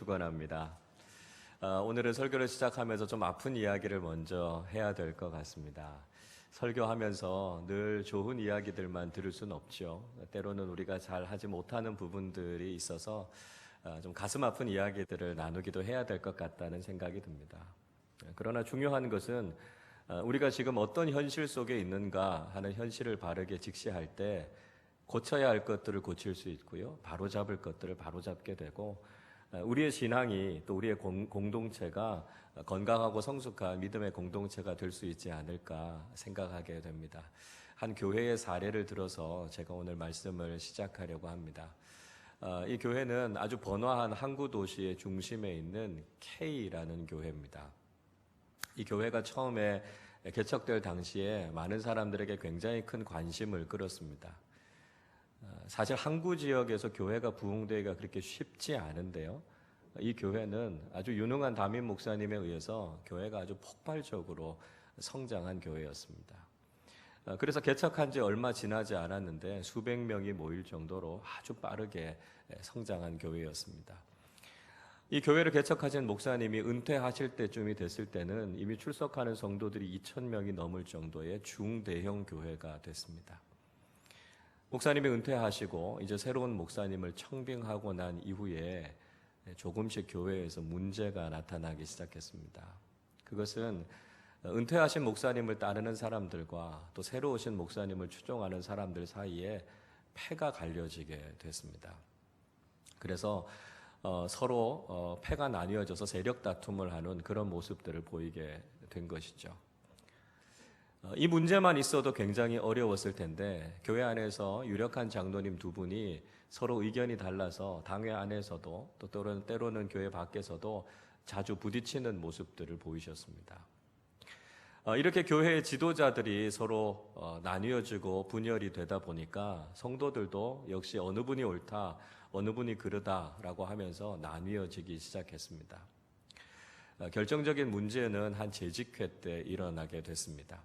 축원합니다. 오늘은 설교를 시작하면서 좀 아픈 이야기를 먼저 해야 될 것 같습니다. 설교하면서 늘 좋은 이야기들만 들을 수는 없죠. 때로는 우리가 잘 하지 못하는 부분들이 있어서 좀 가슴 아픈 이야기들을 나누기도 해야 될 것 같다는 생각이 듭니다. 그러나 중요한 것은 우리가 지금 어떤 현실 속에 있는가 하는 현실을 바르게 직시할 때 고쳐야 할 것들을 고칠 수 있고요. 바로잡을 것들을 바로잡게 되고 우리의 신앙이 또 우리의 공동체가 건강하고 성숙한 믿음의 공동체가 될 수 있지 않을까 생각하게 됩니다. 한 교회의 사례를 들어서 제가 오늘 말씀을 시작하려고 합니다. 이 교회는 아주 번화한 항구 도시의 중심에 있는 K라는 교회입니다. 이 교회가 처음에 개척될 당시에 많은 사람들에게 굉장히 큰 관심을 끌었습니다. 사실 항구 지역에서 교회가 부흥되기가 그렇게 쉽지 않은데요. 이 교회는 아주 유능한 담임 목사님에 의해서 교회가 아주 폭발적으로 성장한 교회였습니다. 그래서 개척한 지 얼마 지나지 않았는데 수백 명이 모일 정도로 아주 빠르게 성장한 교회였습니다. 이 교회를 개척하신 목사님이 은퇴하실 때쯤이 됐을 때는 이미 출석하는 성도들이 2,000명이 넘을 정도의 중대형 교회가 됐습니다. 목사님이 은퇴하시고 이제 새로운 목사님을 청빙하고 난 이후에 조금씩 교회에서 문제가 나타나기 시작했습니다. 그것은 은퇴하신 목사님을 따르는 사람들과 또 새로 오신 목사님을 추종하는 사람들 사이에 패가 갈려지게 됐습니다. 그래서 서로 패가 나뉘어져서 세력 다툼을 하는 그런 모습들을 보이게 된 것이죠. 이 문제만 있어도 굉장히 어려웠을 텐데 교회 안에서 유력한 장로님 두 분이 서로 의견이 달라서 당회 안에서도 또 때로는 교회 밖에서도 자주 부딪히는 모습들을 보이셨습니다. 이렇게 교회의 지도자들이 서로 나뉘어지고 분열이 되다 보니까 성도들도 역시 어느 분이 옳다, 어느 분이 그르다라고 하면서 나뉘어지기 시작했습니다. 결정적인 문제는 한 재직회 때 일어나게 됐습니다.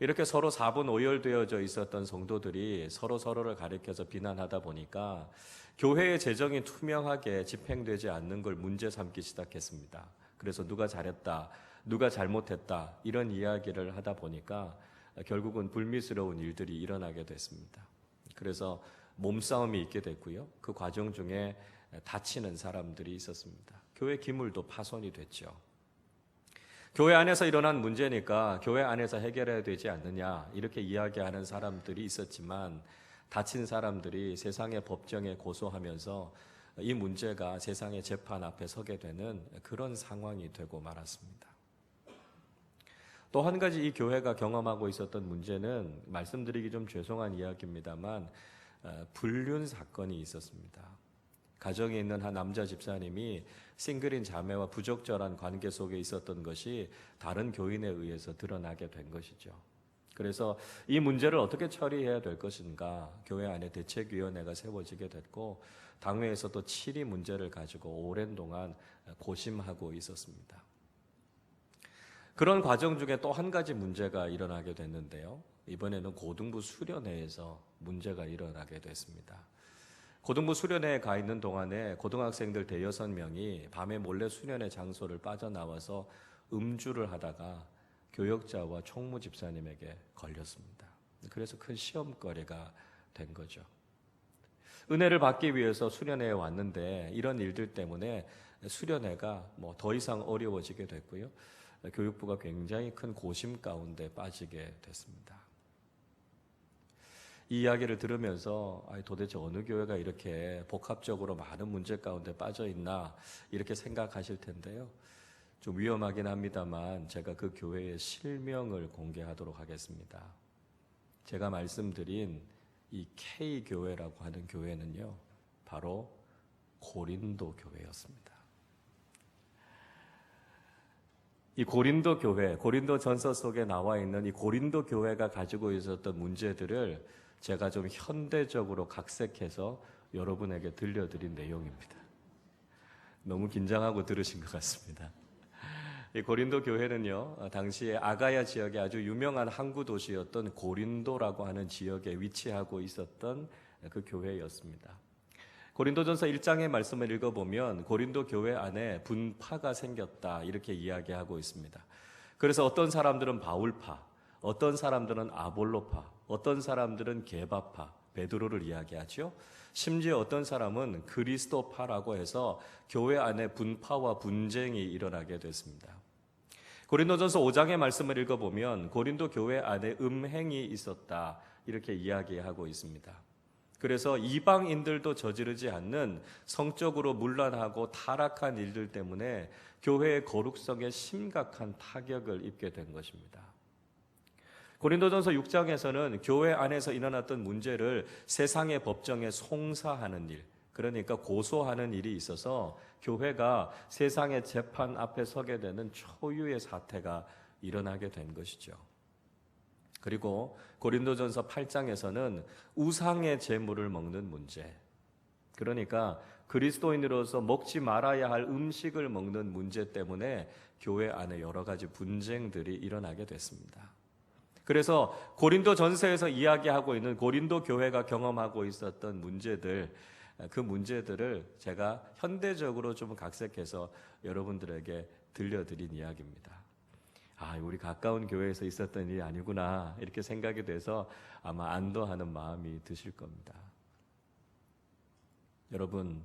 이렇게 서로 사분 오열되어져 있었던 성도들이 서로를 가리켜서 비난하다 보니까 교회의 재정이 투명하게 집행되지 않는 걸 문제 삼기 시작했습니다. 그래서 누가 잘했다, 누가 잘못했다 이런 이야기를 하다 보니까 결국은 불미스러운 일들이 일어나게 됐습니다. 그래서 몸싸움이 있게 됐고요. 그 과정 중에 다치는 사람들이 있었습니다. 교회 기물도 파손이 됐죠. 교회 안에서 일어난 문제니까 교회 안에서 해결해야 되지 않느냐 이렇게 이야기하는 사람들이 있었지만 다친 사람들이 세상의 법정에 고소하면서 이 문제가 세상의 재판 앞에 서게 되는 그런 상황이 되고 말았습니다. 또 한 가지 이 교회가 경험하고 있었던 문제는 말씀드리기 좀 죄송한 이야기입니다만 불륜 사건이 있었습니다. 가정에 있는 한 남자 집사님이 싱글인 자매와 부적절한 관계 속에 있었던 것이 다른 교인에 의해서 드러나게 된 것이죠. 그래서 이 문제를 어떻게 처리해야 될 것인가 교회 안에 대책위원회가 세워지게 됐고 당회에서도 7이 문제를 가지고 오랜 동안 고심하고 있었습니다. 그런 과정 중에 또 한 가지 문제가 일어나게 됐는데요. 이번에는 고등부 수련회에서 문제가 일어나게 됐습니다. 고등부 수련회에 가 있는 동안에 고등학생들 6명이 밤에 몰래 수련회 장소를 빠져나와서 음주를 하다가 교역자와 총무 집사님에게 걸렸습니다. 그래서 큰 시험거리가 된 거죠. 은혜를 받기 위해서 수련회에 왔는데 이런 일들 때문에 수련회가 더 이상 어려워지게 됐고요. 교육부가 굉장히 큰 고심 가운데 빠지게 됐습니다. 이 이야기를 들으면서 도대체 어느 교회가 이렇게 복합적으로 많은 문제 가운데 빠져 있나 이렇게 생각하실 텐데요. 좀 위험하긴 합니다만 제가 그 교회의 실명을 공개하도록 하겠습니다. 제가 말씀드린 이 K교회라고 하는 교회는요, 바로 고린도 교회였습니다. 이 고린도 교회, 고린도 전서 속에 나와 있는 이 고린도 교회가 가지고 있었던 문제들을 제가 좀 현대적으로 각색해서 여러분에게 들려드린 내용입니다. 너무 긴장하고 들으신 것 같습니다. 이 고린도 교회는요, 당시에 아가야 지역에 아주 유명한 항구 도시였던 고린도라고 하는 지역에 위치하고 있었던 그 교회였습니다. 고린도전서 1장의 말씀을 읽어보면 고린도 교회 안에 분파가 생겼다 이렇게 이야기하고 있습니다. 그래서 어떤 사람들은 바울파, 어떤 사람들은 아볼로파, 어떤 사람들은 게바파, 베드로를 이야기하죠. 심지어 어떤 사람은 그리스도파라고 해서 교회 안에 분파와 분쟁이 일어나게 됐습니다. 고린도전서 5장의 말씀을 읽어보면 고린도 교회 안에 음행이 있었다 이렇게 이야기하고 있습니다. 그래서 이방인들도 저지르지 않는 성적으로 문란하고 타락한 일들 때문에 교회의 거룩성에 심각한 타격을 입게 된 것입니다. 고린도전서 6장에서는 교회 안에서 일어났던 문제를 세상의 법정에 송사하는 일, 그러니까 고소하는 일이 있어서 교회가 세상의 재판 앞에 서게 되는 초유의 사태가 일어나게 된 것이죠. 그리고 고린도전서 8장에서는 우상의 제물을 먹는 문제, 그러니까 그리스도인으로서 먹지 말아야 할 음식을 먹는 문제 때문에 교회 안에 여러 가지 분쟁들이 일어나게 됐습니다. 그래서 고린도 전서에서 이야기하고 있는 고린도 교회가 경험하고 있었던 문제들, 그 문제들을 제가 현대적으로 좀 각색해서 여러분들에게 들려드린 이야기입니다. 우리 가까운 교회에서 있었던 일이 아니구나 이렇게 생각이 돼서 아마 안도하는 마음이 드실 겁니다. 여러분,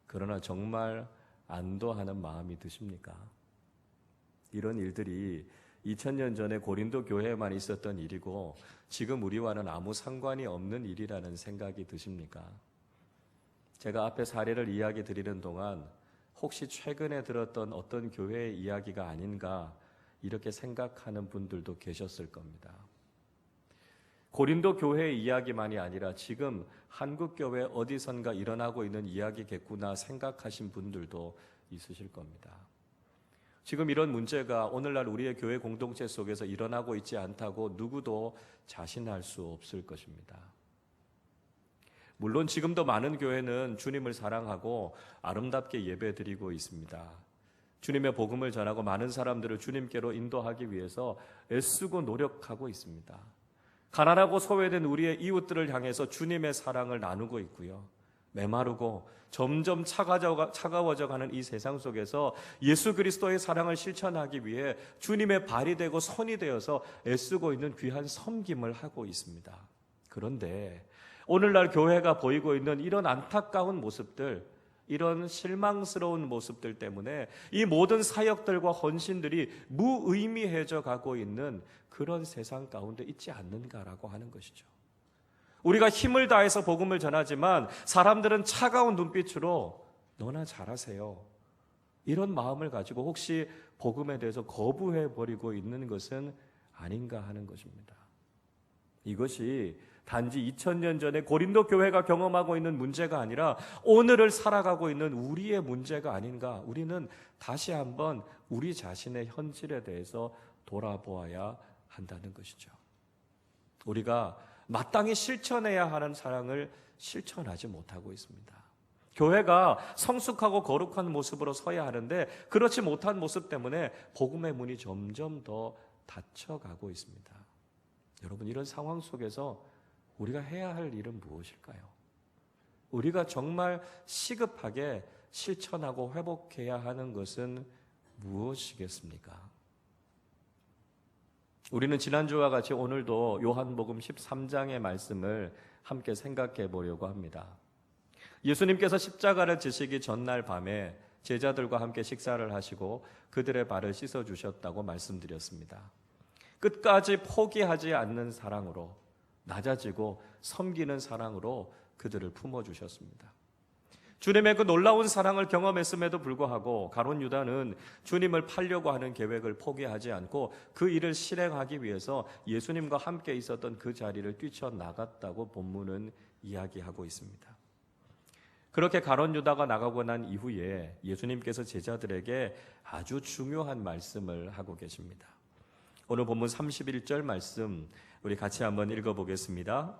그러나 정말 안도하는 마음이 드십니까? 이런 일들이 2000년 전에 고린도 교회에만 있었던 일이고 지금 우리와는 아무 상관이 없는 일이라는 생각이 드십니까? 제가 앞에 사례를 이야기 드리는 동안 혹시 최근에 들었던 어떤 교회의 이야기가 아닌가 이렇게 생각하는 분들도 계셨을 겁니다. 고린도 교회의 이야기만이 아니라 지금 한국 교회 어디선가 일어나고 있는 이야기겠구나 생각하신 분들도 있으실 겁니다. 지금 이런 문제가 오늘날 우리의 교회 공동체 속에서 일어나고 있지 않다고 누구도 자신할 수 없을 것입니다. 물론 지금도 많은 교회는 주님을 사랑하고 아름답게 예배드리고 있습니다. 주님의 복음을 전하고 많은 사람들을 주님께로 인도하기 위해서 애쓰고 노력하고 있습니다. 가난하고 소외된 우리의 이웃들을 향해서 주님의 사랑을 나누고 있고요. 메마르고 점점 차가워져 가는 이 세상 속에서 예수 그리스도의 사랑을 실천하기 위해 주님의 발이 되고 손이 되어서 애쓰고 있는 귀한 섬김을 하고 있습니다. 그런데 오늘날 교회가 보이고 있는 이런 안타까운 모습들, 이런 실망스러운 모습들 때문에 이 모든 사역들과 헌신들이 무의미해져 가고 있는 그런 세상 가운데 있지 않는가라고 하는 것이죠. 우리가 힘을 다해서 복음을 전하지만 사람들은 차가운 눈빛으로 너나 잘하세요, 이런 마음을 가지고 혹시 복음에 대해서 거부해버리고 있는 것은 아닌가 하는 것입니다. 이것이 단지 2000년 전에 고린도 교회가 경험하고 있는 문제가 아니라 오늘을 살아가고 있는 우리의 문제가 아닌가. 우리는 다시 한번 우리 자신의 현실에 대해서 돌아보아야 한다는 것이죠. 우리가 마땅히 실천해야 하는 사랑을 실천하지 못하고 있습니다. 교회가 성숙하고 거룩한 모습으로 서야 하는데 그렇지 못한 모습 때문에 복음의 문이 점점 더 닫혀가고 있습니다. 여러분, 이런 상황 속에서 우리가 해야 할 일은 무엇일까요? 우리가 정말 시급하게 실천하고 회복해야 하는 것은 무엇이겠습니까? 우리는 지난주와 같이 오늘도 요한복음 13장의 말씀을 함께 생각해 보려고 합니다. 예수님께서 십자가를 지시기 전날 밤에 제자들과 함께 식사를 하시고 그들의 발을 씻어주셨다고 말씀드렸습니다. 끝까지 포기하지 않는 사랑으로, 낮아지고 섬기는 사랑으로 그들을 품어주셨습니다. 주님의 그 놀라운 사랑을 경험했음에도 불구하고 가룟 유다는 주님을 팔려고 하는 계획을 포기하지 않고 그 일을 실행하기 위해서 예수님과 함께 있었던 그 자리를 뛰쳐나갔다고 본문은 이야기하고 있습니다. 그렇게 가룟 유다가 나가고 난 이후에 예수님께서 제자들에게 아주 중요한 말씀을 하고 계십니다. 오늘 본문 31절 말씀 우리 같이 한번 읽어보겠습니다.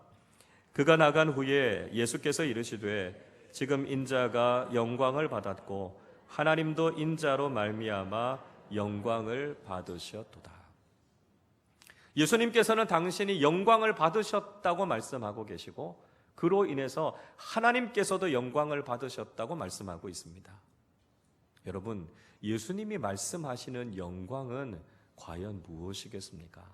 그가 나간 후에 예수께서 이르시되 지금 인자가 영광을 받았고 하나님도 인자로 말미암아 영광을 받으셨도다. 예수님께서는 당신이 영광을 받으셨다고 말씀하고 계시고 그로 인해서 하나님께서도 영광을 받으셨다고 말씀하고 있습니다. 여러분, 예수님이 말씀하시는 영광은 과연 무엇이겠습니까?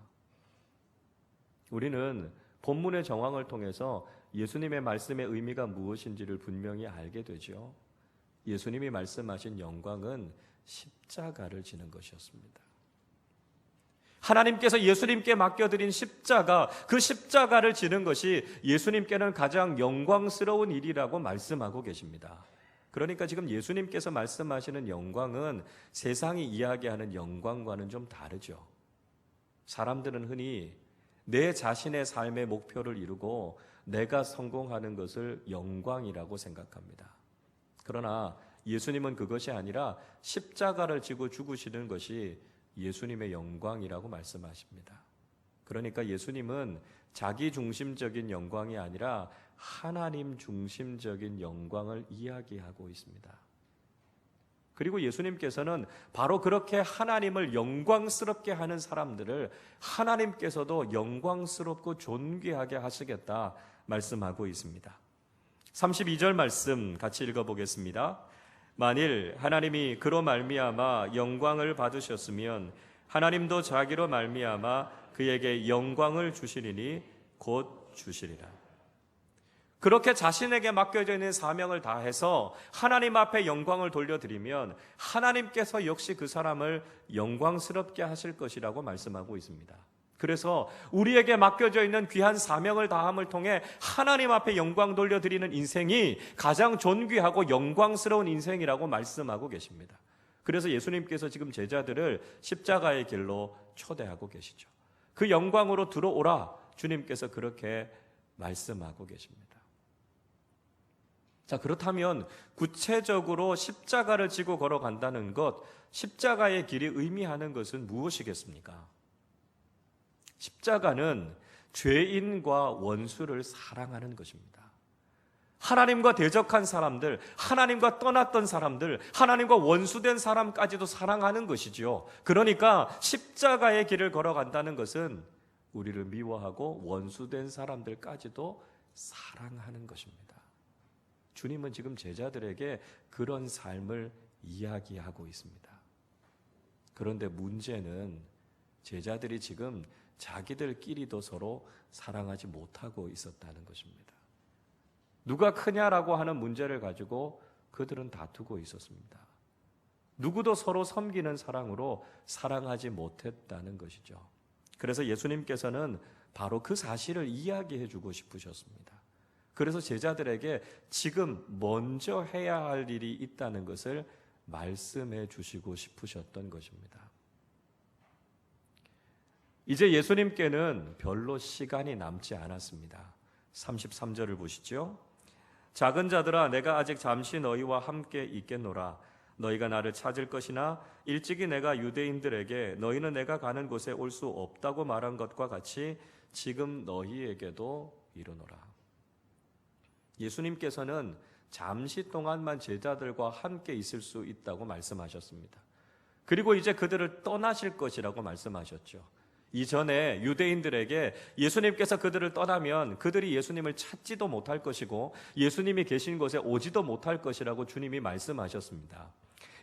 우리는 본문의 정황을 통해서 예수님의 말씀의 의미가 무엇인지를 분명히 알게 되죠. 예수님이 말씀하신 영광은 십자가를 지는 것이었습니다. 하나님께서 예수님께 맡겨드린 십자가, 그 십자가를 지는 것이 예수님께는 가장 영광스러운 일이라고 말씀하고 계십니다. 그러니까 지금 예수님께서 말씀하시는 영광은 세상이 이야기하는 영광과는 좀 다르죠. 사람들은 흔히 내 자신의 삶의 목표를 이루고 내가 성공하는 것을 영광이라고 생각합니다. 그러나 예수님은 그것이 아니라 십자가를 지고 죽으시는 것이 예수님의 영광이라고 말씀하십니다. 그러니까 예수님은 자기 중심적인 영광이 아니라 하나님 중심적인 영광을 이야기하고 있습니다. 그리고 예수님께서는 바로 그렇게 하나님을 영광스럽게 하는 사람들을 하나님께서도 영광스럽고 존귀하게 하시겠다 말씀하고 있습니다. 32절 말씀 같이 읽어보겠습니다. 만일 하나님이 그로 말미암아 영광을 받으셨으면 하나님도 자기로 말미암아 그에게 영광을 주시리니 곧 주시리라. 그렇게 자신에게 맡겨져 있는 사명을 다해서 하나님 앞에 영광을 돌려드리면 하나님께서 역시 그 사람을 영광스럽게 하실 것이라고 말씀하고 있습니다. 그래서 우리에게 맡겨져 있는 귀한 사명을 다함을 통해 하나님 앞에 영광 돌려드리는 인생이 가장 존귀하고 영광스러운 인생이라고 말씀하고 계십니다. 그래서 예수님께서 지금 제자들을 십자가의 길로 초대하고 계시죠. 그 영광으로 들어오라, 주님께서 그렇게 말씀하고 계십니다. 자, 그렇다면 구체적으로 십자가를 지고 걸어간다는 것, 십자가의 길이 의미하는 것은 무엇이겠습니까? 십자가는 죄인과 원수를 사랑하는 것입니다. 하나님과 대적한 사람들, 하나님과 떠났던 사람들, 하나님과 원수된 사람까지도 사랑하는 것이지요. 그러니까 십자가의 길을 걸어간다는 것은 우리를 미워하고 원수된 사람들까지도 사랑하는 것입니다. 주님은 지금 제자들에게 그런 삶을 이야기하고 있습니다. 그런데 문제는 제자들이 지금 자기들끼리도 서로 사랑하지 못하고 있었다는 것입니다. 누가 크냐라고 하는 문제를 가지고 그들은 다투고 있었습니다. 누구도 서로 섬기는 사랑으로 사랑하지 못했다는 것이죠. 그래서 예수님께서는 바로 그 사실을 이야기해 주고 싶으셨습니다. 그래서 제자들에게 지금 먼저 해야 할 일이 있다는 것을 말씀해 주시고 싶으셨던 것입니다. 이제 예수님께는 별로 시간이 남지 않았습니다. 33절을 보시죠. 작은 자들아, 내가 아직 잠시 너희와 함께 있겠노라. 너희가 나를 찾을 것이나 일찍이 내가 유대인들에게 너희는 내가 가는 곳에 올 수 없다고 말한 것과 같이 지금 너희에게도 이르노라. 예수님께서는 잠시 동안만 제자들과 함께 있을 수 있다고 말씀하셨습니다. 그리고 이제 그들을 떠나실 것이라고 말씀하셨죠. 이전에 유대인들에게 예수님께서 그들을 떠나면 그들이 예수님을 찾지도 못할 것이고 예수님이 계신 곳에 오지도 못할 것이라고 주님이 말씀하셨습니다.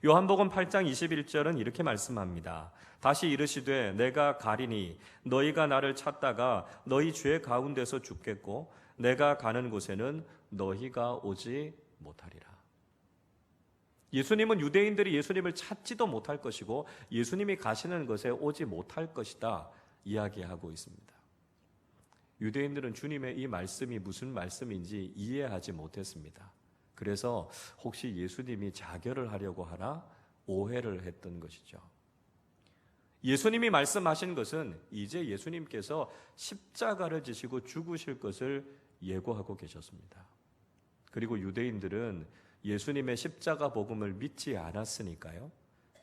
요한복음 8장 21절은 이렇게 말씀합니다. 다시 이르시되 내가 가리니 너희가 나를 찾다가 너희 죄 가운데서 죽겠고 내가 가는 곳에는 너희가 오지 못하리라. 예수님은 유대인들이 예수님을 찾지도 못할 것이고 예수님이 가시는 곳에 오지 못할 것이다 이야기하고 있습니다. 유대인들은 주님의 이 말씀이 무슨 말씀인지 이해하지 못했습니다. 그래서 혹시 예수님이 자결을 하려고 하나 오해를 했던 것이죠. 예수님이 말씀하신 것은 이제 예수님께서 십자가를 지시고 죽으실 것을 예고하고 계셨습니다. 그리고 유대인들은 예수님의 십자가 복음을 믿지 않았으니까요,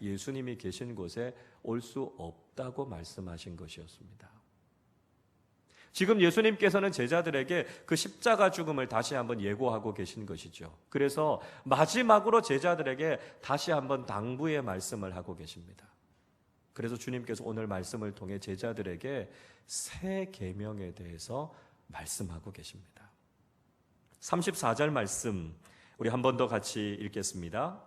예수님이 계신 곳에 올 수 없다고 말씀하신 것이었습니다. 지금 예수님께서는 제자들에게 그 십자가 죽음을 다시 한번 예고하고 계신 것이죠. 그래서 마지막으로 제자들에게 다시 한번 당부의 말씀을 하고 계십니다. 그래서 주님께서 오늘 말씀을 통해 제자들에게 새 계명에 대해서 말씀하고 계십니다. 34절 말씀 우리 한 번 더 같이 읽겠습니다.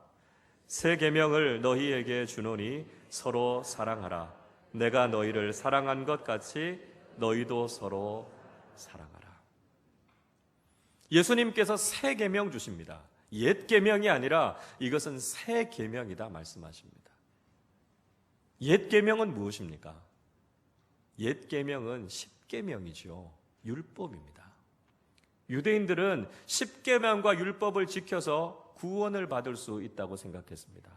새 계명을 너희에게 주노니 서로 사랑하라. 내가 너희를 사랑한 것 같이 너희도 서로 사랑하라. 예수님께서 새 계명 주십니다. 옛 계명이 아니라 이것은 새 계명이다 말씀하십니다. 옛 계명은 무엇입니까? 옛 계명은 십계명이죠. 율법입니다. 유대인들은 십계명과 율법을 지켜서 구원을 받을 수 있다고 생각했습니다.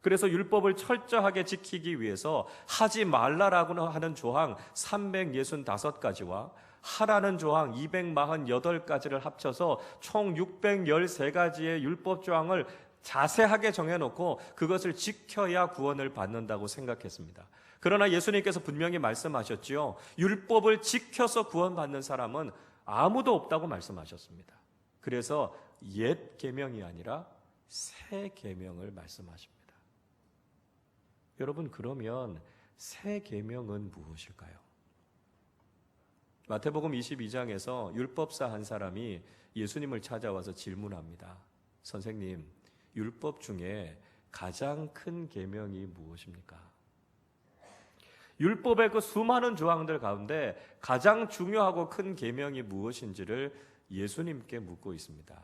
그래서 율법을 철저하게 지키기 위해서 하지 말라라고 하는 조항 365가지와 하라는 조항 248가지를 합쳐서 총 613가지의 율법 조항을 자세하게 정해놓고 그것을 지켜야 구원을 받는다고 생각했습니다. 그러나 예수님께서 분명히 말씀하셨지요. 율법을 지켜서 구원받는 사람은 아무도 없다고 말씀하셨습니다. 그래서 옛 계명이 아니라 새 계명을 말씀하십니다. 여러분, 그러면 새 계명은 무엇일까요? 마태복음 22장에서 율법사 한 사람이 예수님을 찾아와서 질문합니다. 선생님, 율법 중에 가장 큰 계명이 무엇입니까? 율법의 그 수많은 조항들 가운데 가장 중요하고 큰 계명이 무엇인지를 예수님께 묻고 있습니다.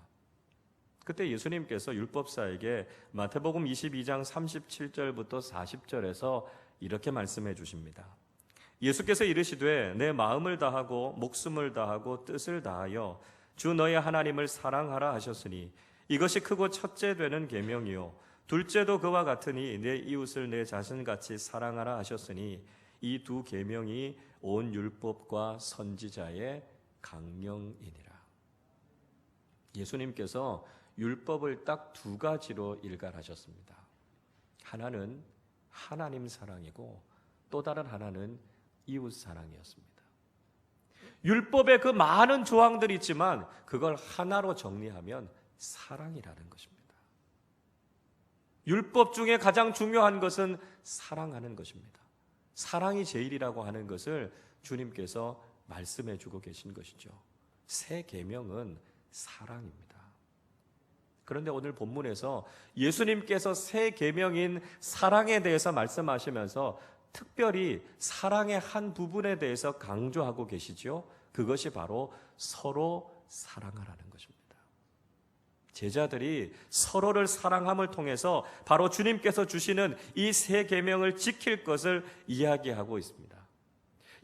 그때 예수님께서 율법사에게 마태복음 22장 37절부터 40절에서 이렇게 말씀해 주십니다. 예수께서 이르시되 내 마음을 다하고 목숨을 다하고 뜻을 다하여 주 너의 하나님을 사랑하라 하셨으니 이것이 크고 첫째 되는 계명이요 둘째도 그와 같으니 내 이웃을 내 자신같이 사랑하라 하셨으니 이 두 계명이 온 율법과 선지자의 강령이니라. 예수님께서 율법을 딱 두 가지로 일관하셨습니다. 하나는 하나님 사랑이고 또 다른 하나는 이웃 사랑이었습니다. 율법에 그 많은 조항들이 있지만 그걸 하나로 정리하면 사랑이라는 것입니다. 율법 중에 가장 중요한 것은 사랑하는 것입니다. 사랑이 제일이라고 하는 것을 주님께서 말씀해 주고 계신 것이죠. 새 계명은 사랑입니다. 그런데 오늘 본문에서 예수님께서 새 계명인 사랑에 대해서 말씀하시면서 특별히 사랑의 한 부분에 대해서 강조하고 계시죠. 그것이 바로 서로 사랑하라는 것입니다. 제자들이 서로를 사랑함을 통해서 바로 주님께서 주시는 이 새 계명을 지킬 것을 이야기하고 있습니다.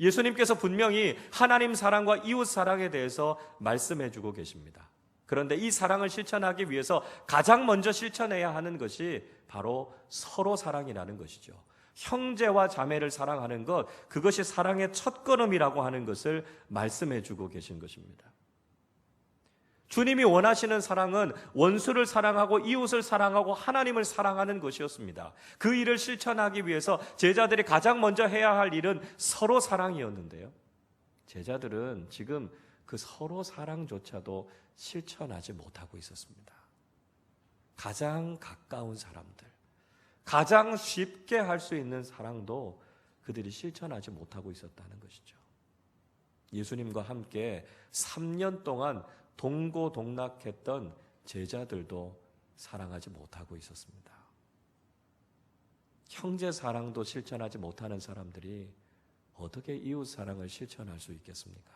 예수님께서 분명히 하나님 사랑과 이웃 사랑에 대해서 말씀해 주고 계십니다. 그런데 이 사랑을 실천하기 위해서 가장 먼저 실천해야 하는 것이 바로 서로 사랑이라는 것이죠. 형제와 자매를 사랑하는 것, 그것이 사랑의 첫걸음이라고 하는 것을 말씀해 주고 계신 것입니다. 주님이 원하시는 사랑은 원수를 사랑하고 이웃을 사랑하고 하나님을 사랑하는 것이었습니다. 그 일을 실천하기 위해서 제자들이 가장 먼저 해야 할 일은 서로 사랑이었는데요. 제자들은 지금 그 서로 사랑조차도 실천하지 못하고 있었습니다. 가장 가까운 사람들, 가장 쉽게 할 수 있는 사랑도 그들이 실천하지 못하고 있었다는 것이죠. 예수님과 함께 3년 동안 동고동락했던 제자들도 사랑하지 못하고 있었습니다. 형제 사랑도 실천하지 못하는 사람들이 어떻게 이웃 사랑을 실천할 수 있겠습니까?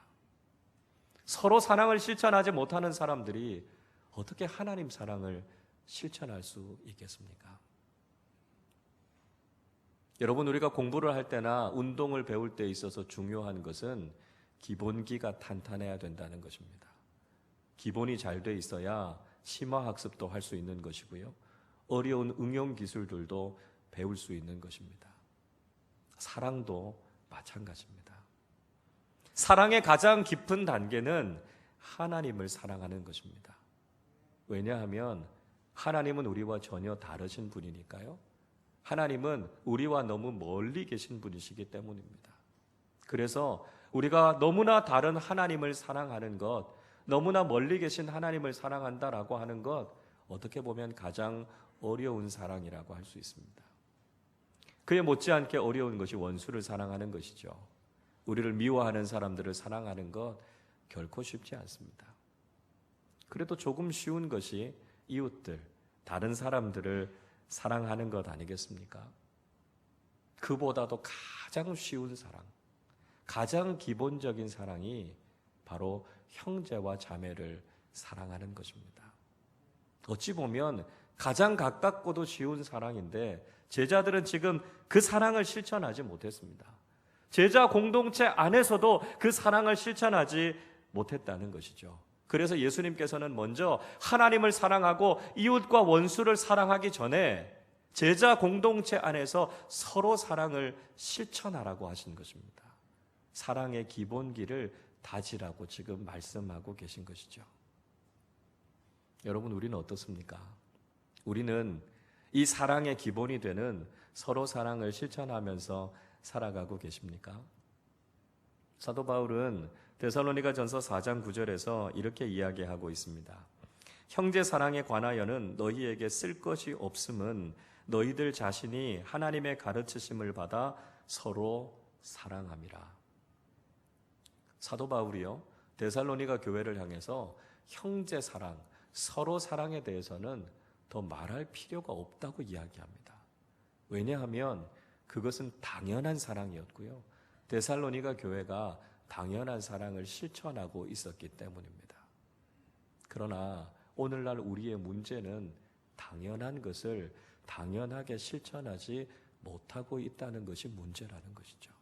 서로 사랑을 실천하지 못하는 사람들이 어떻게 하나님 사랑을 실천할 수 있겠습니까? 여러분, 우리가 공부를 할 때나 운동을 배울 때 있어서 중요한 것은 기본기가 탄탄해야 된다는 것입니다. 기본이 잘 돼 있어야 심화학습도 할 수 있는 것이고요. 어려운 응용 기술들도 배울 수 있는 것입니다. 사랑도 마찬가지입니다. 사랑의 가장 깊은 단계는 하나님을 사랑하는 것입니다. 왜냐하면 하나님은 우리와 전혀 다르신 분이니까요. 하나님은 우리와 너무 멀리 계신 분이시기 때문입니다. 그래서 우리가 너무나 다른 하나님을 사랑하는 것, 너무나 멀리 계신 하나님을 사랑한다라고 하는 것, 어떻게 보면 가장 어려운 사랑이라고 할 수 있습니다. 그에 못지않게 어려운 것이 원수를 사랑하는 것이죠. 우리를 미워하는 사람들을 사랑하는 것 결코 쉽지 않습니다. 그래도 조금 쉬운 것이 이웃들, 다른 사람들을 사랑하는 것 아니겠습니까? 그보다도 가장 쉬운 사랑, 가장 기본적인 사랑이 바로 형제와 자매를 사랑하는 것입니다. 어찌 보면 가장 가깝고도 쉬운 사랑인데 제자들은 지금 그 사랑을 실천하지 못했습니다. 제자 공동체 안에서도 그 사랑을 실천하지 못했다는 것이죠. 그래서 예수님께서는 먼저 하나님을 사랑하고 이웃과 원수를 사랑하기 전에 제자 공동체 안에서 서로 사랑을 실천하라고 하신 것입니다. 사랑의 기본기를 다지라고 지금 말씀하고 계신 것이죠. 여러분, 우리는 어떻습니까? 우리는 이 사랑의 기본이 되는 서로 사랑을 실천하면서 살아가고 계십니까? 사도 바울은 데살로니가전서 4장 9절에서 이렇게 이야기하고 있습니다. 형제 사랑에 관하여는 너희에게 쓸 것이 없음은 너희들 자신이 하나님의 가르치심을 받아 서로 사랑함이라. 사도 바울이요, 데살로니가 교회를 향해서 형제 사랑, 서로 사랑에 대해서는 더 말할 필요가 없다고 이야기합니다. 왜냐하면 그것은 당연한 사랑이었고요, 데살로니가 교회가 당연한 사랑을 실천하고 있었기 때문입니다. 그러나 오늘날 우리의 문제는 당연한 것을 당연하게 실천하지 못하고 있다는 것이 문제라는 것이죠.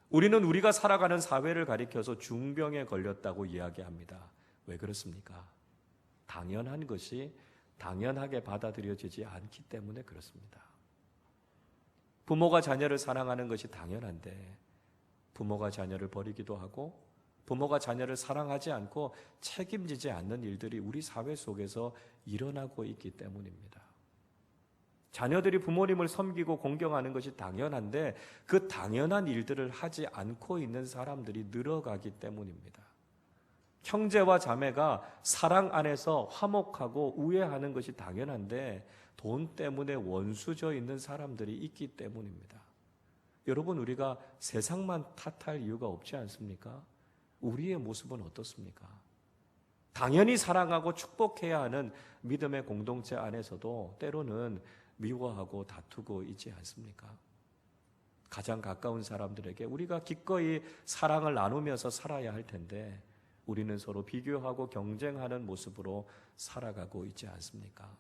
우리는 우리가 살아가는 사회를 가리켜서 중병에 걸렸다고 이야기합니다. 왜 그렇습니까? 당연한 것이 당연하게 받아들여지지 않기 때문에 그렇습니다. 부모가 자녀를 사랑하는 것이 당연한데 부모가 자녀를 버리기도 하고 부모가 자녀를 사랑하지 않고 책임지지 않는 일들이 우리 사회 속에서 일어나고 있기 때문입니다. 자녀들이 부모님을 섬기고 공경하는 것이 당연한데 그 당연한 일들을 하지 않고 있는 사람들이 늘어가기 때문입니다. 형제와 자매가 사랑 안에서 화목하고 우애하는 것이 당연한데 돈 때문에 원수져 있는 사람들이 있기 때문입니다. 여러분, 우리가 세상만 탓할 이유가 없지 않습니까? 우리의 모습은 어떻습니까? 당연히 사랑하고 축복해야 하는 믿음의 공동체 안에서도 때로는 미워하고 다투고 있지 않습니까? 가장 가까운 사람들에게 우리가 기꺼이 사랑을 나누면서 살아야 할 텐데 우리는 서로 비교하고 경쟁하는 모습으로 살아가고 있지 않습니까?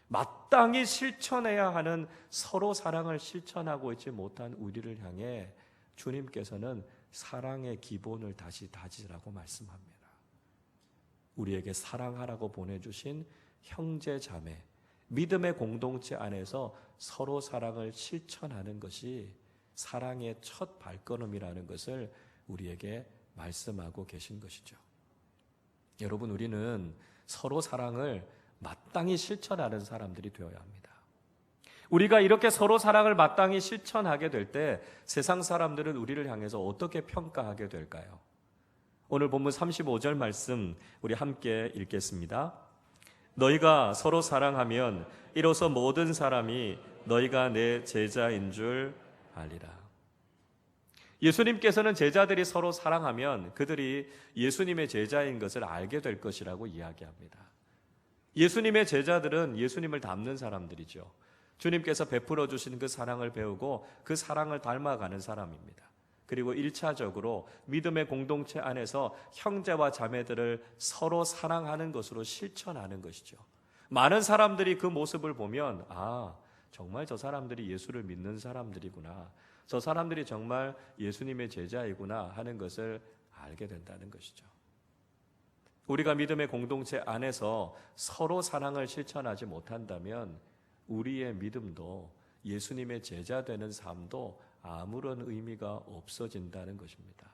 마땅히 실천해야 하는 서로 사랑을 실천하고 있지 못한 우리를 향해 주님께서는 사랑의 기본을 다시 다지라고 말씀합니다. 우리에게 사랑하라고 보내주신 형제 자매, 믿음의 공동체 안에서 서로 사랑을 실천하는 것이 사랑의 첫 발걸음이라는 것을 우리에게 말씀하고 계신 것이죠. 여러분, 우리는 서로 사랑을 마땅히 실천하는 사람들이 되어야 합니다. 우리가 이렇게 서로 사랑을 마땅히 실천하게 될 때 세상 사람들은 우리를 향해서 어떻게 평가하게 될까요? 오늘 본문 35절 말씀 우리 함께 읽겠습니다. 너희가 서로 사랑하면 이로써 모든 사람이 너희가 내 제자인 줄 알리라. 예수님께서는 제자들이 서로 사랑하면 그들이 예수님의 제자인 것을 알게 될 것이라고 이야기합니다. 예수님의 제자들은 예수님을 닮는 사람들이죠. 주님께서 베풀어 주신 그 사랑을 배우고 그 사랑을 닮아가는 사람입니다. 그리고 1차적으로 믿음의 공동체 안에서 형제와 자매들을 서로 사랑하는 것으로 실천하는 것이죠. 많은 사람들이 그 모습을 보면 정말 저 사람들이 예수를 믿는 사람들이구나, 저 사람들이 정말 예수님의 제자이구나 하는 것을 알게 된다는 것이죠. 우리가 믿음의 공동체 안에서 서로 사랑을 실천하지 못한다면 우리의 믿음도 예수님의 제자 되는 삶도 아무런 의미가 없어진다는 것입니다.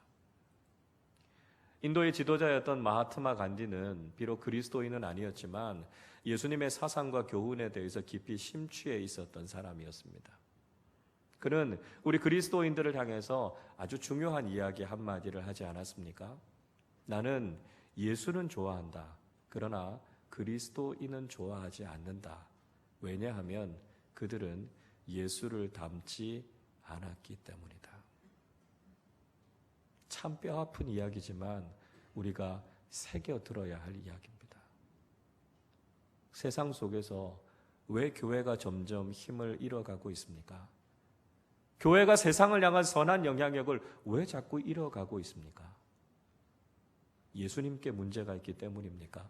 인도의 지도자였던 마하트마 간디는 비록 그리스도인은 아니었지만 예수님의 사상과 교훈에 대해서 깊이 심취해 있었던 사람이었습니다. 그는 우리 그리스도인들을 향해서 아주 중요한 이야기 한마디를 하지 않았습니까? 나는 예수는 좋아한다. 그러나 그리스도인은 좋아하지 않는다. 왜냐하면 그들은 예수를 닮지 않았기 때문이다. 참 뼈아픈 이야기지만 우리가 새겨들어야 할 이야기입니다. 세상 속에서 왜 교회가 점점 힘을 잃어가고 있습니까? 교회가 세상을 향한 선한 영향력을 왜 자꾸 잃어가고 있습니까? 예수님께 문제가 있기 때문입니까?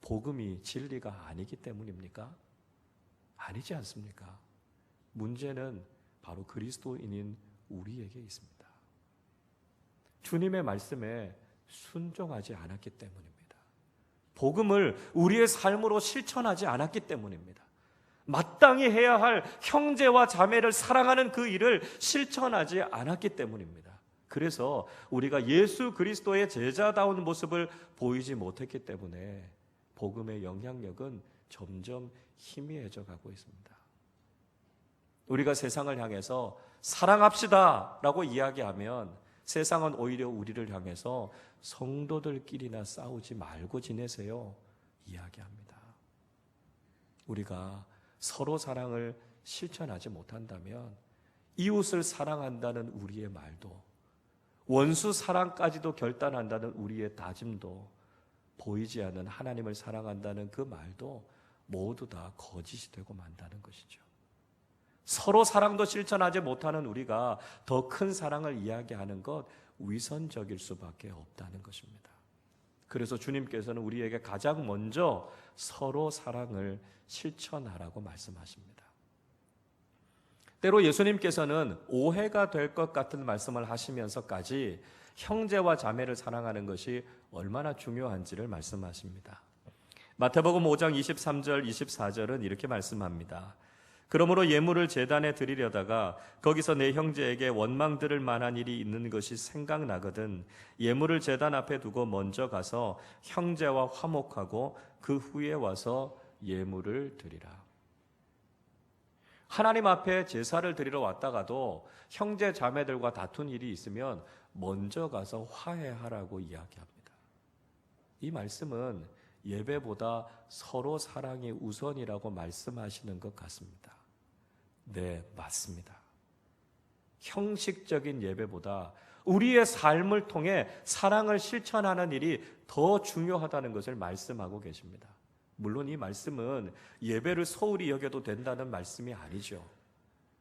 복음이 진리가 아니기 때문입니까? 아니지 않습니까? 문제는 바로 그리스도인인 우리에게 있습니다. 주님의 말씀에 순종하지 않았기 때문입니다. 복음을 우리의 삶으로 실천하지 않았기 때문입니다. 마땅히 해야 할 형제와 자매를 사랑하는 그 일을 실천하지 않았기 때문입니다. 그래서 우리가 예수 그리스도의 제자다운 모습을 보이지 못했기 때문에 복음의 영향력은 점점 희미해져 가고 있습니다. 우리가 세상을 향해서 사랑합시다 라고 이야기하면 세상은 오히려 우리를 향해서 성도들끼리나 싸우지 말고 지내세요 이야기합니다. 우리가 서로 사랑을 실천하지 못한다면 이웃을 사랑한다는 우리의 말도, 원수 사랑까지도 결단한다는 우리의 다짐도, 보이지 않는 하나님을 사랑한다는 그 말도 모두 다 거짓이 되고 만다는 것이죠. 서로 사랑도 실천하지 못하는 우리가 더 큰 사랑을 이야기하는 것 위선적일 수밖에 없다는 것입니다. 그래서 주님께서는 우리에게 가장 먼저 서로 사랑을 실천하라고 말씀하십니다. 때로 예수님께서는 오해가 될 것 같은 말씀을 하시면서까지 형제와 자매를 사랑하는 것이 얼마나 중요한지를 말씀하십니다. 마태복음 5장 23절 24절은 이렇게 말씀합니다. 그러므로 예물을 제단에 드리려다가 거기서 내 형제에게 원망 들을 만한 일이 있는 것이 생각나거든 예물을 제단 앞에 두고 먼저 가서 형제와 화목하고 그 후에 와서 예물을 드리라. 하나님 앞에 제사를 드리러 왔다가도 형제 자매들과 다툰 일이 있으면 먼저 가서 화해하라고 이야기합니다. 이 말씀은 예배보다 서로 사랑이 우선이라고 말씀하시는 것 같습니다. 네, 맞습니다. 형식적인 예배보다 우리의 삶을 통해 사랑을 실천하는 일이 더 중요하다는 것을 말씀하고 계십니다. 물론 이 말씀은 예배를 소홀히 여겨도 된다는 말씀이 아니죠.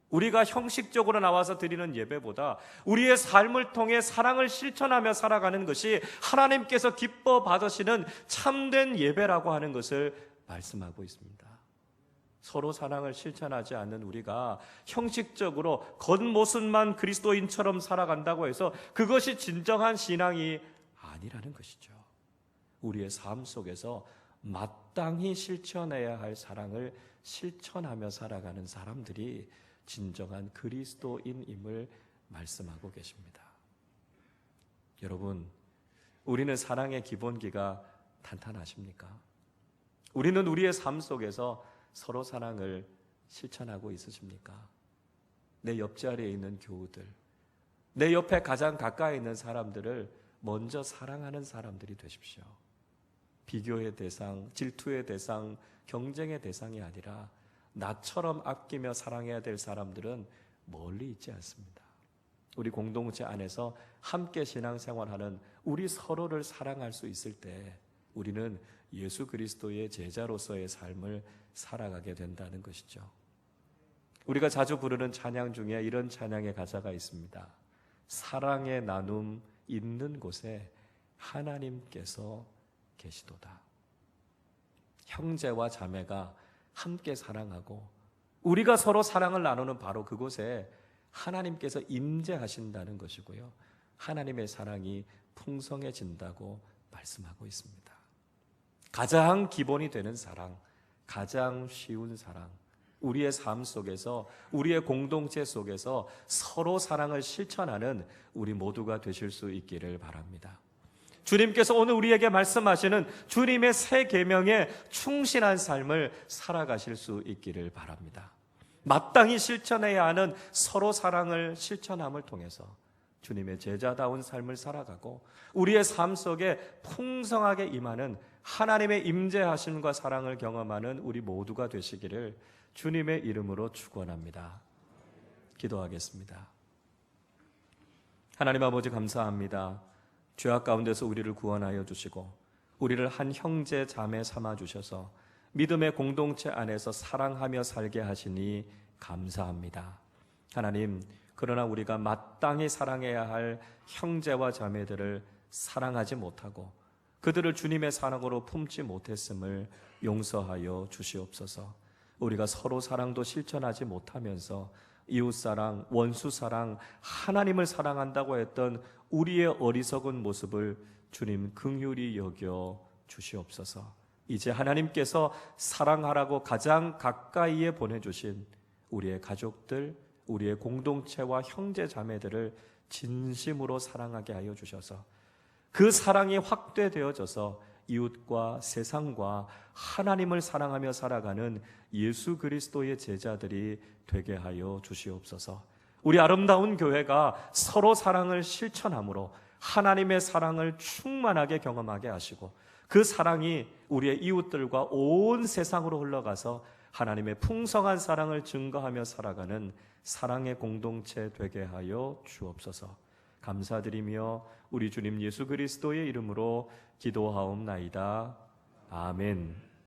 우리가 형식적으로 나와서 드리는 예배보다 우리의 삶을 통해 사랑을 실천하며 살아가는 것이 하나님께서 기뻐 받으시는 참된 예배라고 하는 것을 말씀하고 있습니다. 서로 사랑을 실천하지 않는 우리가 형식적으로 겉모습만 그리스도인처럼 살아간다고 해서 그것이 진정한 신앙이 아니라는 것이죠. 우리의 삶 속에서 마땅히 실천해야 할 사랑을 실천하며 살아가는 사람들이 진정한 그리스도인임을 말씀하고 계십니다. 여러분, 우리는 사랑의 기본기가 탄탄하십니까? 우리는 우리의 삶 속에서 서로 사랑을 실천하고 있으십니까? 내 옆자리에 있는 교우들, 내 옆에 가장 가까이 있는 사람들을 먼저 사랑하는 사람들이 되십시오. 비교의 대상, 질투의 대상, 경쟁의 대상이 아니라 나처럼 아끼며 사랑해야 될 사람들은 멀리 있지 않습니다. 우리 공동체 안에서 함께 신앙생활하는 우리 서로를 사랑할 수 있을 때 우리는 예수 그리스도의 제자로서의 삶을 살아가게 된다는 것이죠. 우리가 자주 부르는 찬양 중에 이런 찬양의 가사가 있습니다. 사랑의 나눔 있는 곳에 하나님께서 계시도다. 형제와 자매가 함께 사랑하고 우리가 서로 사랑을 나누는 바로 그곳에 하나님께서 임재하신다는 것이고요. 하나님의 사랑이 풍성해진다고 말씀하고 있습니다. 가장 기본이 되는 사랑, 가장 쉬운 사랑, 우리의 삶 속에서, 우리의 공동체 속에서 서로 사랑을 실천하는 우리 모두가 되실 수 있기를 바랍니다. 주님께서 오늘 우리에게 말씀하시는 주님의 새 계명에 충실한 삶을 살아가실 수 있기를 바랍니다. 마땅히 실천해야 하는 서로 사랑을 실천함을 통해서 주님의 제자다운 삶을 살아가고 우리의 삶 속에 풍성하게 임하는 하나님의 임재하심과 사랑을 경험하는 우리 모두가 되시기를 주님의 이름으로 축원합니다. 기도하겠습니다. 하나님 아버지 감사합니다. 죄악 가운데서 우리를 구원하여 주시고 우리를 한 형제 자매 삼아 주셔서 믿음의 공동체 안에서 사랑하며 살게 하시니 감사합니다. 하나님, 그러나 우리가 마땅히 사랑해야 할 형제와 자매들을 사랑하지 못하고 그들을 주님의 사랑으로 품지 못했음을 용서하여 주시옵소서. 우리가 서로 사랑도 실천하지 못하면서 이웃사랑, 원수사랑, 하나님을 사랑한다고 했던 우리의 어리석은 모습을 주님 긍휼히 여겨 주시옵소서. 이제 하나님께서 사랑하라고 가장 가까이에 보내주신 우리의 가족들, 우리의 공동체와 형제 자매들을 진심으로 사랑하게 하여 주셔서 그 사랑이 확대되어져서 이웃과 세상과 하나님을 사랑하며 살아가는 예수 그리스도의 제자들이 되게 하여 주시옵소서. 우리 아름다운 교회가 서로 사랑을 실천함으로 하나님의 사랑을 충만하게 경험하게 하시고 그 사랑이 우리의 이웃들과 온 세상으로 흘러가서 하나님의 풍성한 사랑을 증거하며 살아가는 사랑의 공동체 되게 하여 주옵소서. 감사드리며 우리 주님 예수 그리스도의 이름으로 기도하옵나이다. 아멘.